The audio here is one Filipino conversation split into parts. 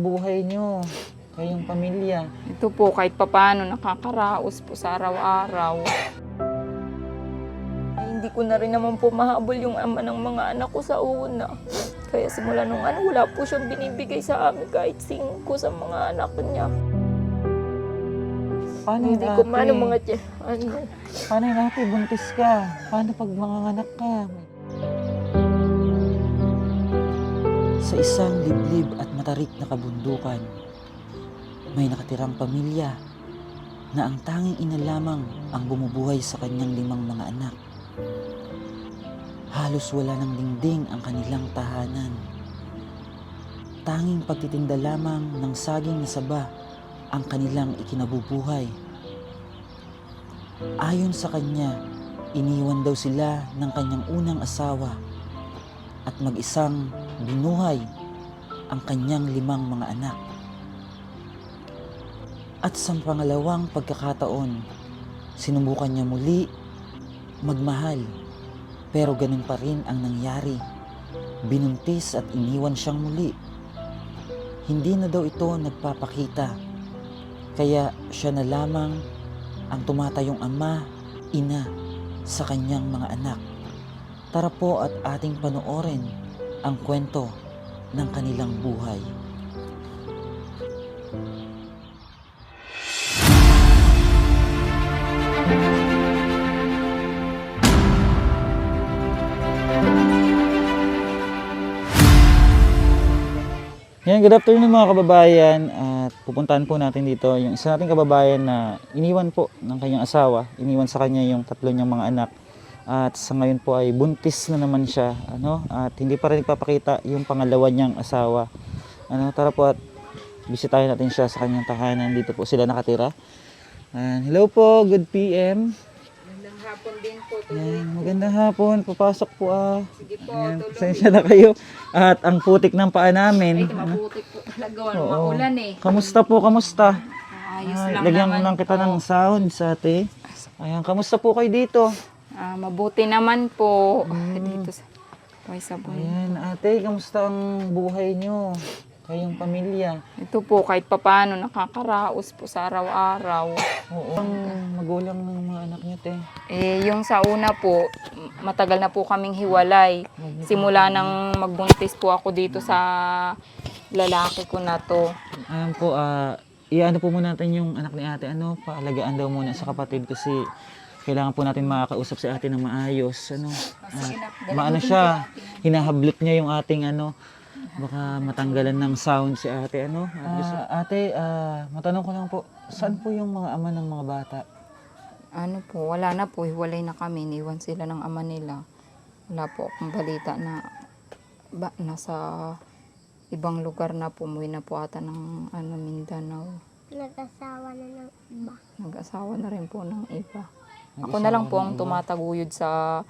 buhay nyo, kayong pamilya? Ito po, kahit papaano nakakaraos po sa araw-araw. Hindi ko na rin naman po mahabol yung ama ng mga anak ko sa una. Kaya simula nung wala po siyang binibigay sa amin kahit 5 sa mga anak niya. Paano yun, Hindi ko ate? maano mga Paano yun, ate? Buntis ka. Paano pag manganganak ka? Sa isang liblib at matarik na kabundukan, may nakatirang pamilya na ang tanging ina lamang ang bumubuhay sa kanyang 5 mga anak. Halos wala ng dingding ang kanilang tahanan. Tanging pagtitinda lamang ng saging na saba ang kanilang ikinabubuhay. Ayon sa kanya, iniwan daw sila ng kanyang unang asawa at mag-isang binuhay ang kanyang 5 mga anak. At sa pangalawang pagkakataon, sinubukan niya muli magmahal, pero ganun pa rin ang nangyari. Binuntis at iniwan siyang muli. Hindi na daw ito nagpapakita, kaya siya na lamang ang tumatayong ama, ina sa kanyang mga anak. Tara po at ating panoorin ang kwento ng kanilang buhay. Yan, good afternoon mga kababayan, at pupuntahan po natin dito yung isa nating kababayan na iniwan po ng kanyang asawa, iniwan sa kanya yung 3 niyang mga anak, at sa ngayon po ay buntis na naman siya, at hindi pa rin nagpapakita yung pangalawa niyang asawa. Tara po at bisitahin natin siya sa kanyang tahanan. Dito po sila nakatira. Hello po, good PM. Magandang hapon din po. Yan, magandang hapon, papasok po Sige po, Ayan, tulong. pasensya na kayo. At ang putik ng paa namin. Mabutik po talaga. Oo. Maulan eh. Kamusta po, kamusta? Ayos lang Lagyan naman lang kita po. ng sound sa ate. Ayan, kamusta po kayo dito? Mabuti naman po. Dito sa Sabon. Ayan, ate, kamusta ang buhay nyo? Kayong pamilya? Ito po, kahit papaano nakakaraos po sa araw-araw. Oo. Ang magulang ng mga anak nyo, te? Yung sa una po, matagal na po kaming hiwalay. Simula nang magbuntis po ako dito sa lalaki ko na to. Ayan po, iano po muna natin yung anak ni ate. Paalagaan daw muna sa kapatid kasi kailangan po natin makakausap si ate ng maayos. Maano siya, hinahablot niya yung ating baka matanggalan ng sound si ate. Ate, matanong ko lang po, saan po yung mga ama ng mga bata? Wala na po, hiwalay na kami. Iniwan sila ng ama nila. Wala po akong balita na nasa ibang lugar na po. Umuwi na po ata ng Mindanao. Nag-asawa na ng iba. Nag-asawa na rin po ng iba. Ako na lang po ang tumataguyod sa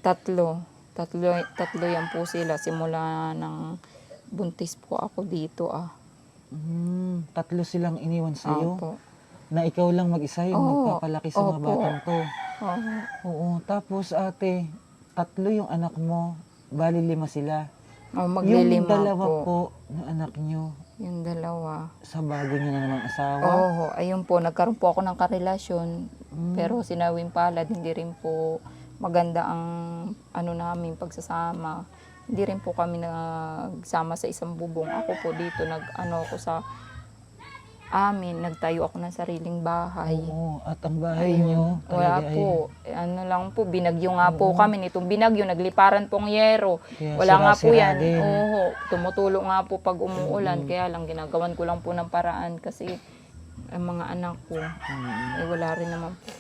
3. Tatlo yan po sila. Simula ng buntis po ako dito 3 silang iniwan sa'yo? Opo. Na ikaw lang mag-isa yung magpapalaki sa mga Opo. batang to? Oo. Oo. Tapos ate, 3 yung anak mo, bali 5 sila. Yung Maglilima dalawa po. po na anak nyo, Yung dalawa. sa bago nyo na namang asawa? Oo, ayun po, nagkaroon po ako ng karelasyon. Pero sinawing palad, hindi rin po maganda ang namin pagsasama. Hindi rin po kami nagsama sa isang bubong. Ako po dito, ako sa amin, nagtayo ako ng sariling bahay. Oo. At ang bahay nyo, Wala talaga po, lang po, binagyo nga po kami. Nitong binagyo, nagliparan pong yero. Kaya Wala nga po sira-sira yan. din. Oo, tumutulong nga po pag umuulan. Kaya lang, ginagawan ko lang po ng paraan kasi ang mga anak ko, wala rin naman po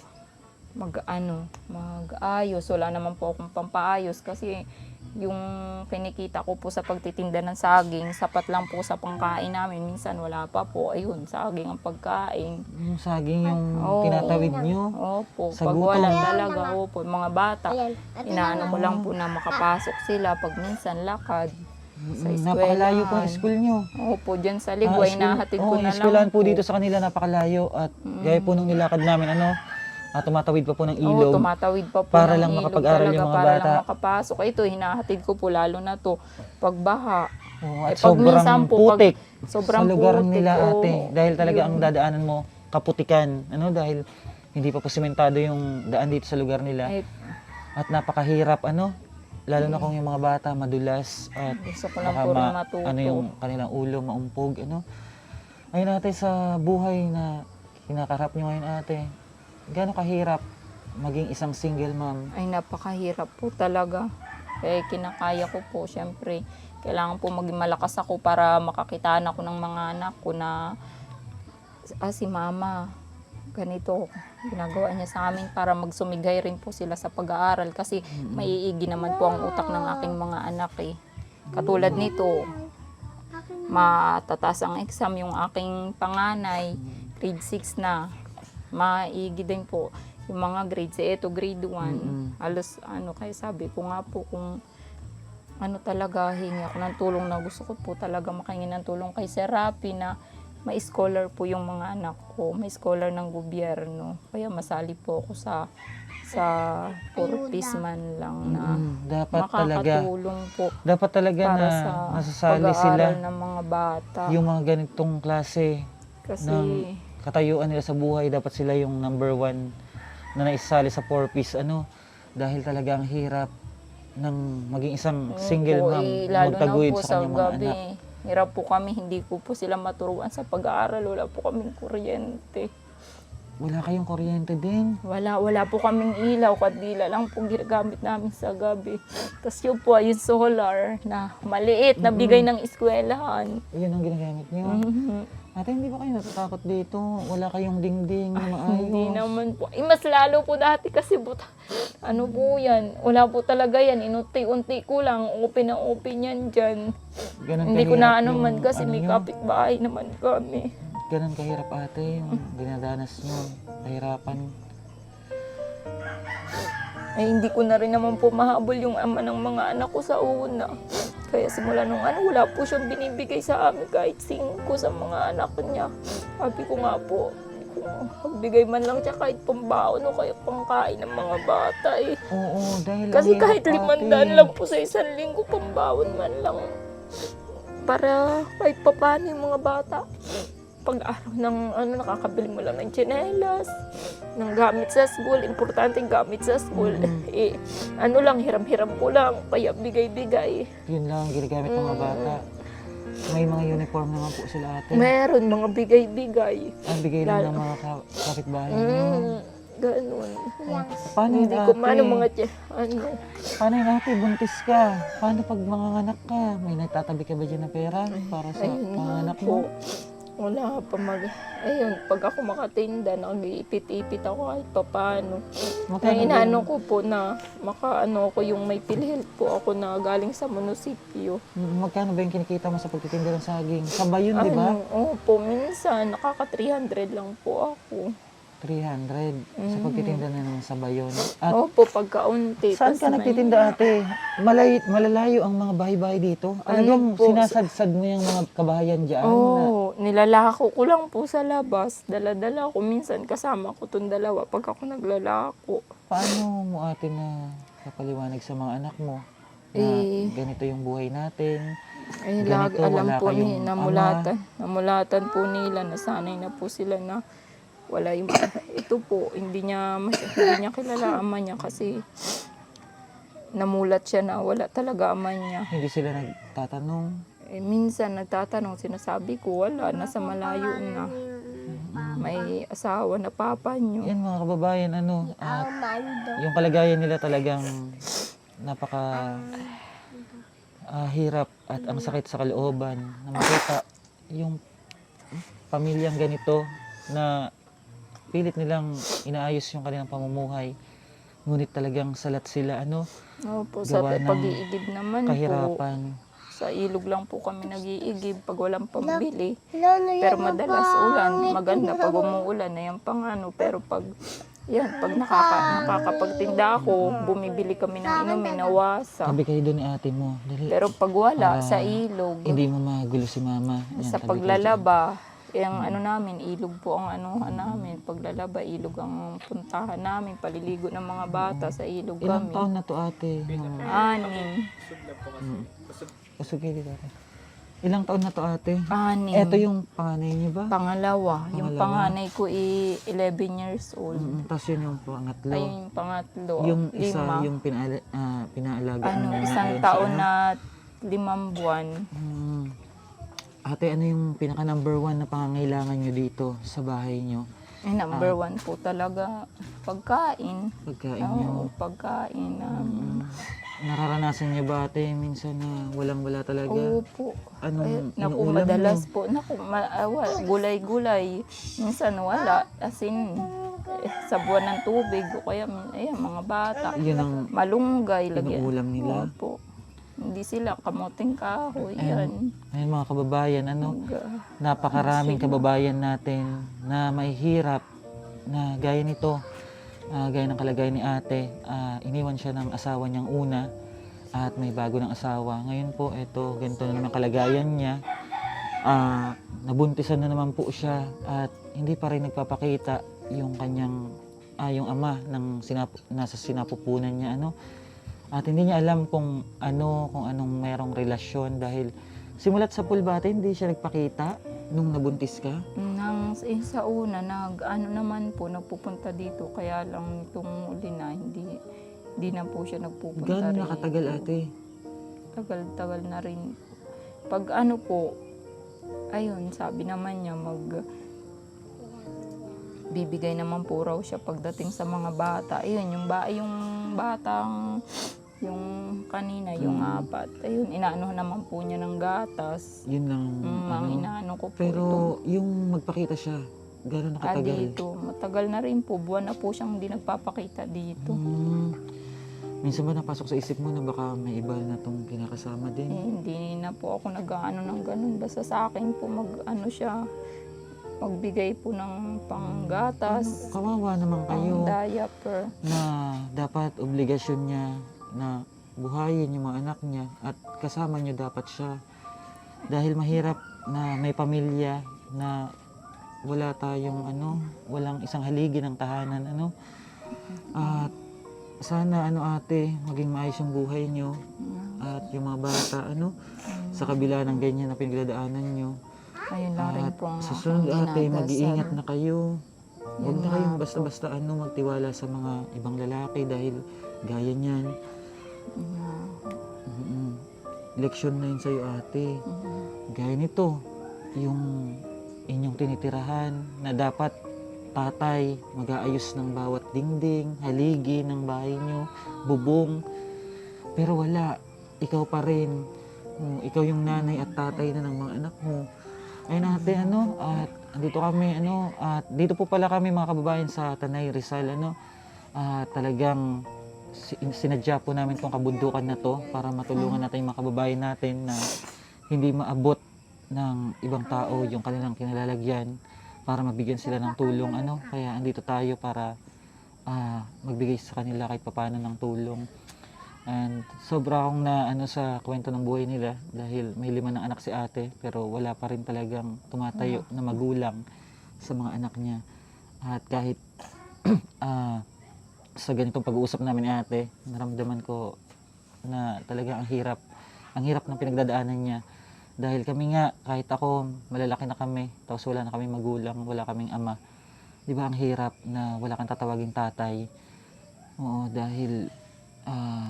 mag-ayos. Wala naman po akong pampaayos kasi yung kinikita ko po sa pagtitinda ng saging, sapat lang po sa pangkain namin. Minsan wala pa po. Ayun, saging ang pagkain. Yung saging yung Oo. tinatawid nyo? Opo, Sa pag gutom. wala talaga, opo, mga bata, Ayan. inaano ko lang po na makapasok sila pag minsan lakad sa eskwela. Napakalayo po ang school nyo. Opo, dyan sa Ligway, nahatid ko na lang Eskwelahan po dito sa kanila, napakalayo. At gaya po nung nilakad namin, tumatawid pa po ng Oo, ilog. tumatawid pa po para ng lang ilog makapag-aral talaga, yung mga para bata. lang makapasok. Ito, hinahatid ko po lalo na to pagbaha. Oo, at Eh, pag minsan sobrang po, pag putik sobrang sa lugar putik, nila oo, ate. Dahil talaga ang yun. dadaanan mo, kaputikan. Ano, dahil hindi pa po sementado yung daan dito sa lugar nila. Eh, At napakahirap, ano, lalo na kung yung mga bata madulas at gusto ko lang baka po rin matuto. ano yung kanilang ulo, maumpog, ano. Ayun ate, sa buhay na kinakarap nyo ngayon ate, gaano kahirap maging isang single mom? Ay, napakahirap po talaga. Kaya kinakaya ko po, syempre. Kailangan po maging malakas ako para makakitaan ako ng mga anak ko na, si mama, ganito, ginagawa niya sa amin para magsumigay rin po sila sa pag-aaral. Kasi maiigi naman po ang utak ng aking mga anak eh. Katulad nito, matataas ang exam yung aking panganay, grade 6 na. Maigi din po yung mga grades. Ito grade 1. Halos kaya sabi ko nga po kung talaga hingi ako ng tulong na gusto ko po talaga makahingi ng tulong kay Sir Rapi na may scholar po yung mga anak ko. May scholar ng gobyerno. Kaya masali po ako sa purpose man lang na Dapat talaga, makakatulong po dapat talaga para na sa nasasali sila pag-aaral ng mga bata. yung mga ganitong klase Kasi ng katayuan nila sa buhay. Dapat sila yung number 1 na naisali sa purpose. Ano, dahil talaga ang hirap ng maging isang single mom, lalo na magtaguyod po sa kanyang mga gabi. anak. Hirap po kami, hindi ko po sila maturuan sa pag-aaral. Wala po kaming kuryente. Wala kayong kuryente din. Wala po kaming ilaw, kandila lang po ginagamit namin sa gabi. Tapos yun po ay yung solar na maliit na bigay ng eskwelahan. Yun ang ginagamit niyo. Ate, hindi ba kayo natatakot dito? Wala kayong dingding na maayos? Hindi naman po. Mas lalo po dati kasi ano po yan, wala po talaga yan. Inunti-unti ko lang, open na open yan dyan. Ganun Hindi ko kahirap na yung man kasi may nyo? kapitbahay naman kami. Ganun kahirap ate, yung dinadanas nyo, kahirapan. Ay hindi ko na rin naman po mahabol yung ama ng mga anak ko sa una. Kaya simula nung wala po siyang binibigay sa amin kahit 5 sa mga anak niya. Sabi ko nga po, kung magbigay man lang siya kahit pambaon o kaya pangkain ng mga bata eh. Oo, dahil Kasi ang kahit hirap, 500 ate. lang po sa isang linggo pambaon man lang. Para kahit papano yung mga bata. Pag-araw ng nakakabili mo lang ng tsinelas, ng gamit sa school, importanteng gamit sa school. Lang, hiram-hiram ko lang, kaya bigay-bigay. Yun lang ang ginagamit ng mga bata. May mga uniform naman po sila ate. Meron, mga bigay-bigay. Ang bigay lang ng mga kapitbahay nyo. Ganun. Paano yun Hindi ate? ko mga Paano yun ate? Buntis ka. Paano pag manganganak ka? May nagtatabi ka ba dyan na pera para sa panganak mo? Wala pa ayun, pag ako makatinda, nag-iipit-ipit ako kahit papaano. Magkano Inaano ko po na ko yung may PhilHealth po ako na galing sa munisipyo. Magkano ba yung kinikita mo sa pagtitinda ng saging? Sabay yun, di ba? Opo, minsan nakaka 300 lang po ako. 300 sa pagtitinda na ng sabayon. At Opo, pagkaunti. saan Tas ka may- nagtitinda ate? Malalayo ang mga bahay-bahay dito. Talagang po, sinasadsad mo yung mga kabahayan dyan. Nilalako ko lang po sa labas. Dala-dala ko. Minsan kasama ko itong dalawa pag ako naglalako. Paano mo ate na kapaliwanag sa mga anak mo na ganito yung buhay natin? Ay, Ganito, alam wala po kayong namulatan po nila, nasanay na po sila na wala yung, ito po, hindi niya kilala ama niya kasi namulat siya na wala talaga ama niya. Hindi sila nagtatanong. Minsan nagtatanong, sinasabi ko, wala, nasa malayo na. May asawa na papa niyo. Yan mga kababayan, yung kalagayan nila talagang napaka hirap at ang sakit sa kalooban na makita yung pamilyang ganito na pilit nilang inaayos yung kanilang pamumuhay. Ngunit talagang salat sila, Opo, sa gawa ng pag-iigib naman po. kahirapan. Sa ilog lang po kami nag-iigib pag walang pambili. Lalo Pero madalas ulan, maganda pag umuulan na yan Pero pag nakakapagtinda ako, bumibili kami ng inumin na wasa. Tabi kayo doon ni ate mo. Dali. Pero pag wala, Para sa ilog, Hindi mo magulo si mama. Yan, sa tabi kayo paglalaba, yung namin, ilog po ang namin. Paglalaba, ilog ang puntahan namin. Paliligo ng mga bata sa ilog dyan. Ilang kami. taon na to ate? Yung, 6. usog kayo dito ate. Ilang taon na to ate? 6. Ito yung panganay niyo ba? Pangalawa. Yung Pangalawa. panganay ko 11 years old. Tapos yun yung pangatlo. Ayun yung pangatlo. Yung isa, 5. yung pinaalagaan Ano, niyo na isang doon sa taon ano? na 5 buwan. Ate, ano yung pinaka number 1 na pangangailangan nyo dito sa bahay nyo? Ay, number 1 po talaga. Pagkain. Pagkain Oo, nyo? pagkain. Nararanasan nyo ba ate minsan na walang-wala talaga? Opo. Anong Naku, inuulam madalas nyo? po. Naku, gulay-gulay. Minsan wala. As in, sa buwan ng tubig. O kaya, ayan, mga bata. Yun ang Malunggay. Lagyan. inuulam nila. Opo. Hindi sila kamuting kahoy. Yan. Ayun mga kababayan, ano? Mag- Napakaraming kababayan natin na mahihirap na gaya nito, gaya ng kalagayan ni ate, iniwan siya ng asawa niyang una at may bago ng asawa. Ngayon po, eto, ganito na naman kalagayan niya. Nabuntisan na naman po siya at hindi pa rin nagpapakita yung kanyang, yung ama ng nasa sinapupunan niya, ano. At hindi niya alam kung anong merong relasyon dahil simulat sa pulbate, hindi siya nagpakita nung nabuntis ka. Sa una, naman po, nagpupunta dito. Kaya lang itong uli na, hindi na po siya nagpupunta Gano'n rin. nakatagal ate? Tagal na rin. Pag po, ayun, sabi naman niya, bibigay naman po raw siya pagdating sa mga bata. Ayun, yung batang, yung kanina, yung 4. Ayun, inaano naman po niya ng gatas. Yun lang. Ang inaano ko po Pero ito. yung magpakita siya, gano'n nakatagal? Dito, matagal na rin po. Buwan na po siyang hindi nagpapakita dito. Minsan ba napasok sa isip mo na baka may iba na itong kinakasama din? Hindi na po ako nag-ano ng ganun. Basta sa akin po magbigay po ng panggatas, Kawawa naman pang kayo diaper. na dapat obligasyon niya na buhayin yung mga anak niya at kasama niyo dapat siya. Dahil mahirap na may pamilya na wala tayong walang isang haligi ng tahanan, At sana ate, maging maayos yung buhay niyo at yung mga bata sa kabila ng ganyan na pinagdadaanan niyo. Ayun lang rin At po ang sa sunod aking ate, dinadasal. mag-iingat na kayo. Huwag na Yun kayong nga basta-basta magtiwala sa mga ibang lalaki dahil gaya niyan. Leksyon na yun sa'yo ate. Gaya nito, yung inyong tinitirahan na dapat tatay mag-aayos ng bawat dingding, haligi ng bahay nyo, bubong. Pero wala, ikaw pa rin. Ikaw yung nanay at tatay na ng mga anak mo. Ayun ate, at dito kami, at dito po pala kami mga kababayan sa Tanay, Rizal, talagang sinadya po namin tong kabundukan na to para matulungan natin yung mga kababayan natin na hindi maabot ng ibang tao yung kanilang kinalalagyan para mabigyan sila ng tulong, Kaya andito tayo para magbigay sa kanila kahit papaano ng tulong. And sobra akong na sa kwento ng buhay nila dahil may 5 ng anak si ate pero wala pa rin talagang tumatayo na magulang sa mga anak niya. At kahit sa ganitong pag-uusap namin ni ate, naramdaman ko na talaga ang hirap ng pinagdadaanan niya. Dahil kami nga, kahit ako, malalaki na kami, tapos wala na kaming magulang, wala kaming ama. Di ba ang hirap na wala kang tatawaging tatay? Oo, dahil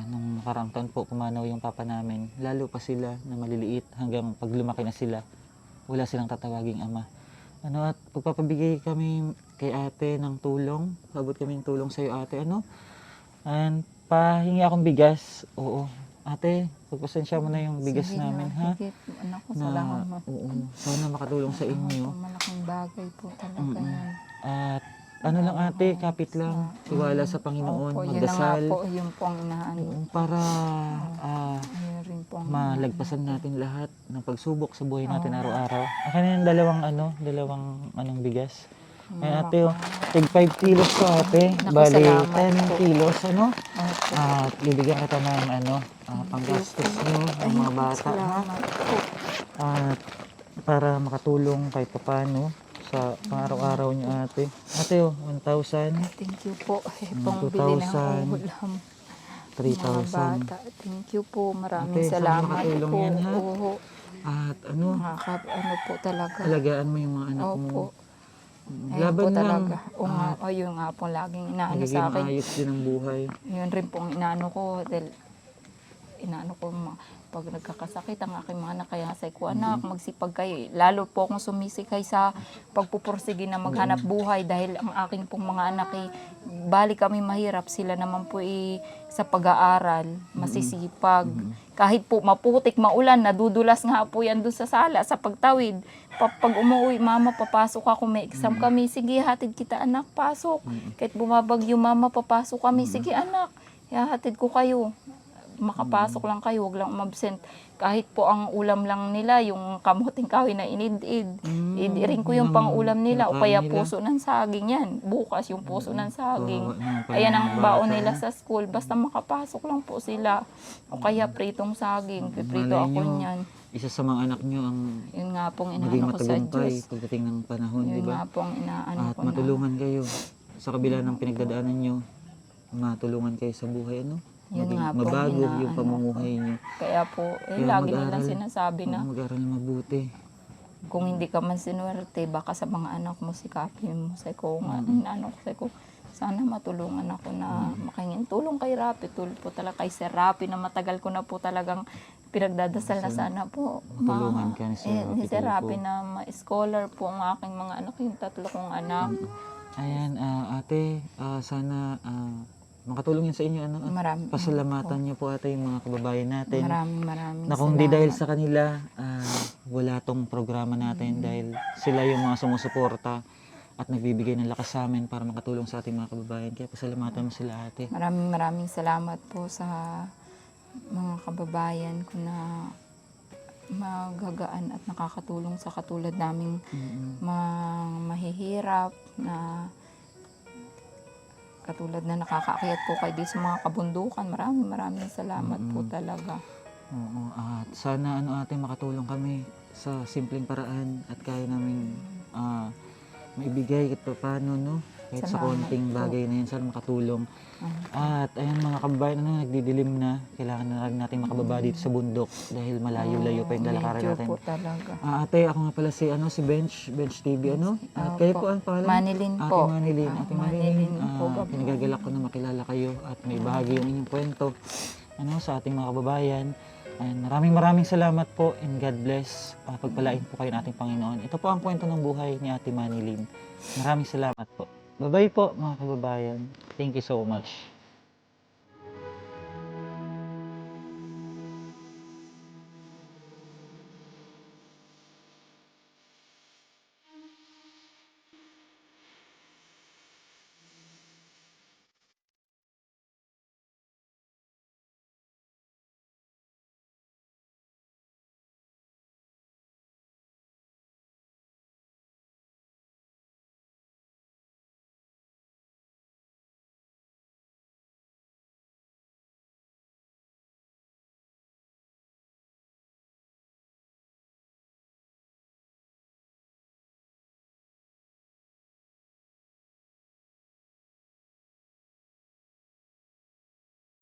nung nakaraang taon po pumanaw yung papa namin, lalo pa sila na maliliit hanggang pag lumaki na sila, wala silang tatawaging ama. At pagpapabigay kami kay ate ng tulong, abot kami ng tulong sa'yo ate, and pahingi akong bigas, oo. Ate, pagpasensya mo na yung bigas Sige namin, na, ha? sige. Anak ko, Na, salamat. oo, sana makatulong sa inyo. Malaking bagay po talaga yan. At lang ate, kapit lang, tiwala sa Panginoon, Opo, magdasal, yun po ang inaano. para Ayun rin po ang malagpasan natin lahat ng pagsubok sa buhay natin araw-araw. Akin na yung dalawang bigas. Ayan ate, tig 5 kilos to ate, Naku, bali salamat 10 po. kilos, Opo. At bibigyan kita ng panggastos nyo, ng mga bata, ha? Salamat po. At para makatulong kahit paano sa pang-araw-araw nyo ate. Ate, 1,000, Thank you po. Pang 2,000, bili ng ulam. Mga 3,000. bata. Thank you po. Maraming Ate, sana salamat makatulong po. yan, ha? Oo. At ano, Ano po talaga. alagaan mo yung mga anak mo. Opo. Ayun Laban po lang. talaga. O nga, ayun nga po laging inaano Magiging sa akin. maayos din ang buhay. Yun rin po ang inaano ko. Dahil inaano ko pag nagkakasakit ang aking mga anak, kaya say ko, anak, magsipag kayo. Lalo po akong sumisikay sa pagpupursige na maghanap buhay dahil ang aking pong mga anak bali kami mahirap, sila naman po sa pag-aaral, masisipag. Kahit po maputik, maulan, nadudulas nga po yan doon sa sala, sa pagtawid. Pag umuwi, mama, papasok ako, may exam kami. Sige, hatid kita anak, pasok. Kahit bumabagyo, mama, papasok kami. Sige anak, hatid ko kayo. Makapasok lang kayo, wag lang umabsent. Kahit po ang ulam lang nila, yung kamuting kahoy na inid-id. Idirin ko yung pang-ulam nila, o kaya puso ng saging yan. Bukas yung puso ng saging. Ayan ang baon nila sa school, basta makapasok lang po sila. O kaya pritong saging, piprito Malay ako nyo, niyan. Isa sa mga anak nyo ang Yun nga pong maging inaano ko sa matagumpay Diyos. pagdating ng panahon, di Yun ba? nga pong inaano At ko na. matulungan kayo sa kabila ng pinagdadaanan nyo. Matulungan kayo sa buhay, ano? Yun Maging nga pong mabago yung inaano pamumuhay nyo. Kaya po, Kaya lagi nilang mag-aral. sinasabi na Mag-aral na mabuti. kung hindi ka man sinuwerte, baka sa mga anak mo, sikapin mo. Say ko nga, inaano ko, say ko, sana matulungan ako na makahingin tulong kay Rapi. Tulong po talaga kay Sir Rapi na matagal ko na po talagang pinagdadasal na sana po. Matulungan ka ni Sir Rapi ni Sir Tulfo. Rapi na ma-scholar po ang aking mga anak, yung 3 kong anak. Ayan, ate, sana makatulong yan sa inyo. Ano? At Marami. pasalamatan niyo po ate yung mga kababayan natin. Maraming Na kung di salamat. dahil sa kanila, wala tong programa natin dahil sila yung mga sumusuporta at nagbibigay ng lakas sa amin para makatulong sa ating mga kababayan. Kaya pasalamatan mo sila ate. Maraming salamat po sa mga kababayan ko na magagaan at nakakatulong sa katulad naming mahihirap na katulad na nakakaakyat po kayo dito sa mga kabundukan. Maraming salamat po talaga. Oo, at sana ate makatulong kami sa simpleng paraan at kaya namin maibigay kahit paano, no? Kahit sa Salamat konting po. bagay na yun, sana makatulong. At ayan mga kababayan, nagdidilim na. Kailangan na rin natin makababa dito sa bundok dahil malayo-layo pa yung lalakaran Medyo natin. po talaga. Ate, ako nga pala si Bench TV, ano? At kayo po ang pangalan? Manilin Ate po. Manilin. Ate Manilin, Manilin po. pinagagalak ko na makilala kayo at may bahagi yung inyong kwento sa ating mga kababayan. And maraming salamat po and God bless. Pagpalain po kayo ng ating Panginoon. Ito po ang kwento ng buhay ni Ate Manilin. Maraming salamat po. Bye-bye po mga kababayan. Thank you so much.